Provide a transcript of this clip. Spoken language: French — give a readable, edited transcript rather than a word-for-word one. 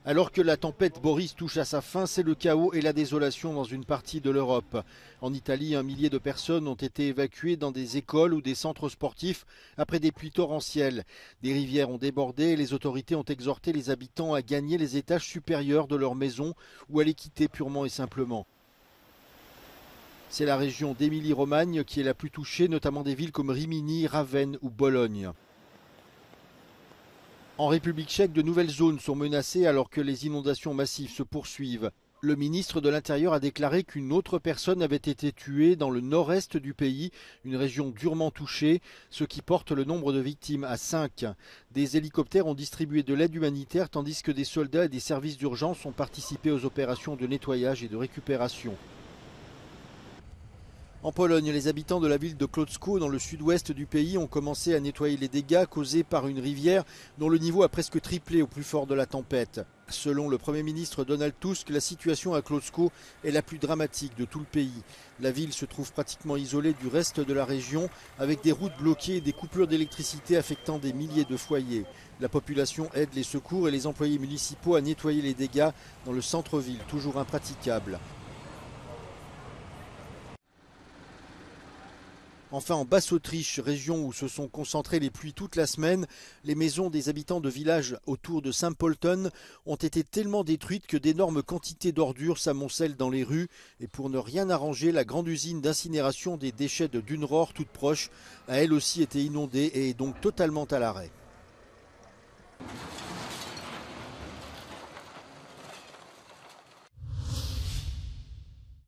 Alors que la tempête Boris touche à sa fin, c'est le chaos et la désolation dans une partie de l'Europe. En Italie, 1 millier de personnes ont été évacuées dans des écoles ou des centres sportifs après des pluies torrentielles. Des rivières ont débordé et les autorités ont exhorté les habitants à gagner les étages supérieurs de leur maison ou à les quitter purement et simplement. C'est la région d'Émilie-Romagne qui est la plus touchée, notamment des villes comme Rimini, Ravenne ou Bologne. En République tchèque, de nouvelles zones sont menacées alors que les inondations massives se poursuivent. Le ministre de l'Intérieur a déclaré qu'une autre personne avait été tuée dans le nord-est du pays, une région durement touchée, ce qui porte le nombre de victimes à 5. Des hélicoptères ont distribué de l'aide humanitaire tandis que des soldats et des services d'urgence ont participé aux opérations de nettoyage et de récupération. En Pologne, les habitants de la ville de Kłodzko, dans le sud-ouest du pays, ont commencé à nettoyer les dégâts causés par une rivière dont le niveau a presque triplé au plus fort de la tempête. Selon le Premier ministre Donald Tusk, la situation à Kłodzko est la plus dramatique de tout le pays. La ville se trouve pratiquement isolée du reste de la région, avec des routes bloquées et des coupures d'électricité affectant des milliers de foyers. La population aide les secours et les employés municipaux à nettoyer les dégâts dans le centre-ville, toujours impraticable. Enfin, en Basse-Autriche, région où se sont concentrées les pluies toute la semaine, les maisons des habitants de villages autour de Saint-Polten ont été tellement détruites que d'énormes quantités d'ordures s'amoncellent dans les rues. Et pour ne rien arranger, la grande usine d'incinération des déchets de Dunrohr, toute proche, a elle aussi été inondée et est donc totalement à l'arrêt.